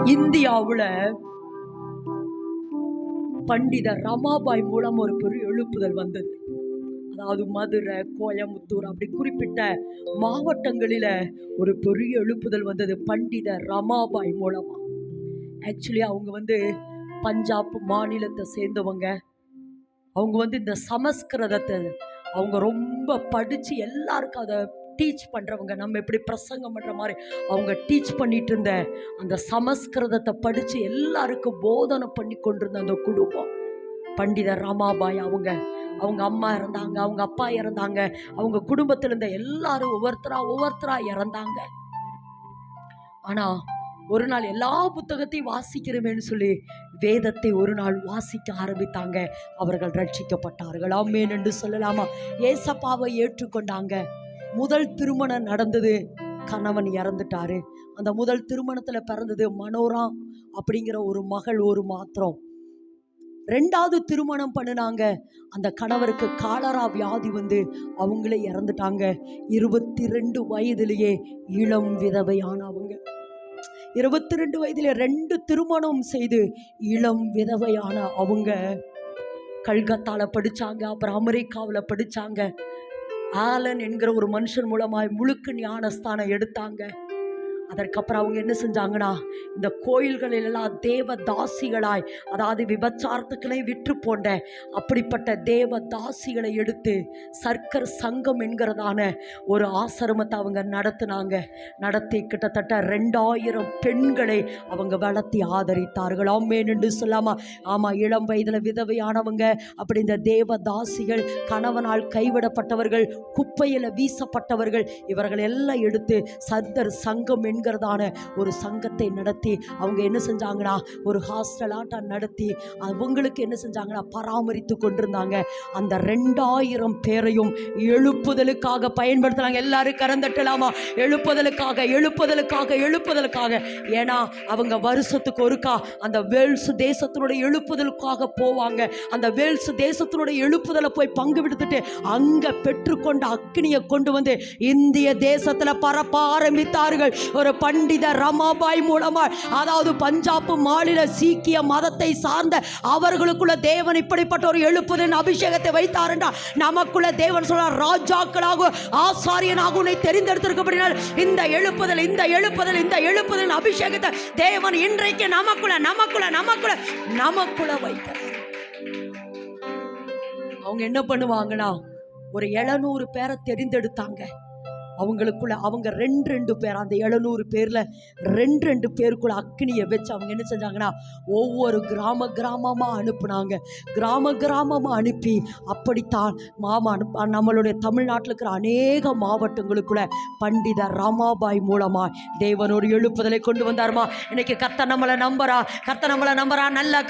இந்தியாவுல பண்டிதர் ரமாபாய் மூலம் ஒரு பெரிய எழுப்புதல் வந்தது. அதாவது மதுரை, கோயம்புத்தூர் அப்படி குறிப்பிட்ட மாவட்டங்களில ஒரு பெரிய எழுப்புதல் வந்தது பண்டிதர் ரமாபாய் மூலமா. ஆக்சுவலி அவங்க பஞ்சாப் மாநிலத்தை சேர்ந்தவங்க. அவங்க இந்த சமஸ்கிருதத்தை அவங்க ரொம்ப படிச்சு எல்லாருக்கும் அதை டீச் பண்றவங்க. நம்ம எப்படி பிரசங்கம் பண்ற மாதிரி அவங்க டீச் பண்ணிட்டு இருந்த அந்த சமஸ்கிருதத்தை படிச்சு எல்லாருக்கும் போதனை பண்ணி கொண்டிருந்த அந்த குடும்பம் பண்டிதர் ரமாபாய். அவங்க அம்மா இறந்தாங்க, அவங்க அப்பா இறந்தாங்க, அவங்க குடும்பத்தில் இருந்த எல்லாரும் ஒவ்வொருத்தரா இறந்தாங்க. ஆனா ஒரு நாள் எல்லா புத்தகத்தையும் வாசிக்கிறோமேன்னு சொல்லி வேதத்தை ஒரு நாள் வாசிக்க ஆரம்பித்தாங்க. அவர்கள் ரட்சிக்கப்பட்டார்கள். ஆமென் என்று சொல்லலாமா? ஏசப்பாவை ஏற்றுக்கொண்டாங்க. முதல் திருமணம் நடந்தது, கணவன் இறந்துட்டாரு. அந்த முதல் திருமணத்துல பிறந்தது மனோரா அப்படிங்கிற ஒரு மகள் ஒரு மாத்திரம். 2வது திருமணம் பண்ணினாங்க. அந்த கணவருக்கு காலரா வியாதி அவங்களே இறந்துட்டாங்க. 22 வயதிலேயே இளம் விதவையானவங்க. 22 வயதிலே 2 திருமணம் செய்து இளம் விதவையான அவங்க கல்கத்தால படிச்சாங்க, அப்புறம் அமெரிக்காவில் படிச்சாங்க. ஆலன் என்கிற ஒரு மனுஷன் மூலமாய் முழுக்க ஞானஸ்தானம் எடுத்தாங்க. அதற்கப்புறம் அவங்க என்ன செஞ்சாங்கன்னா, இந்த கோயில்களிலெல்லாம் தேவ தாசிகளாய், அதாவது விபச்சாரத்துக்களை விற்று போன்ற அப்படிப்பட்ட தேவ தாசிகளை எடுத்து சர்க்கர் சங்கம் என்கிறதான ஒரு ஆசிரமத்தை அவங்க நடத்தி கிட்டத்தட்ட 2000 பெண்களை அவங்க வளர்த்தி ஆதரித்தார்கள். ஆமென் என்று சொல்லாமா? ஆமாம், இளம் வயதில் விதவையானவங்க, அப்படி இந்த தேவ தாசிகள், கணவனால் கைவிடப்பட்டவர்கள், குப்பையில் வீசப்பட்டவர்கள், இவர்கள் எல்லாம் எடுத்து சர்க்கர் சங்கம் என்கிறதான ஒரு சங்கத்தை நடத்தி அவங்க என்ன செஞ்சாங்கன்னா, ஒரு ஹாஸ்டலாட்டம் நடத்தி அவங்களுக்கு என்ன செஞ்சாங்கன்னா பராமரித்து கொண்டிருந்தாங்க. அந்த 2000 பேரையும் எழுப்புதலுக்காக பயன்படுத்தினாங்க. எல்லாரும் கரந்தட்டலாமா? எழுப்புதலுக்காக. ஏன்னா அவங்க வருஷத்துக்கு ஒருக்கா அந்த வேல்ஸ் தேசத்தினுடைய எழுப்புதலுக்காக போவாங்க. அந்த வேல்ஸ் தேசத்தினுடைய எழுப்புதலை போய் பங்கு விடுத்துட்டு அங்க பெற்றுக்கொண்ட அக்னியை கொண்டு வந்து இந்திய தேசத்துல பரப்ப ஆரம்பித்தார்கள். ஒரு பண்டிதர் ரமாபாய் மூலமா, அதாவது பஞ்சாப் மாநில சீக்கிய மதத்தை சார்ந்த அவர்களுக்குள்ள தேவன் இப்படிப்பட்ட ஒரு எழுப்புதல் அபிஷேகத்தை வைத்தார் என்றால், நமக்குள்ள தேவன் சொல்றார், ராஜாக்களாக ஆசாரியனாக உன்னை தெரிந்தெடுத்திருக்கப்படினால் இந்த எழுப்புதல் அபிஷேகத்தை தேவன் இன்றைக்கு நமக்குள்ள வைக்கிறார். அவங்க என்ன பண்ணுவாங்கன்னா, ஒரு 700 பேரை தெரிந்தெடுத்தாங்க. அவங்களுக்குள்ள அவங்க 2 பேர், அந்த 700 பேர்ல 2 பேருக்குள்ள அக்னியை வச்சு அவங்க என்ன செஞ்சாங்கன்னா, ஒவ்வொரு கிராமமா அனுப்புனாங்க. கிராமமா அனுப்பி அப்படித்தான் நம்மளுடைய தமிழ்நாட்டில் இருக்கிற அநேக மாவட்டங்களுக்குள்ள பண்டிதர் ரமாபாய் மூலமா தேவன் ஒரு எழுப்புதலை கொண்டு வந்தாருமா. இன்னைக்கு கர்த்தர் நம்மளை நம்புறா. நல்ல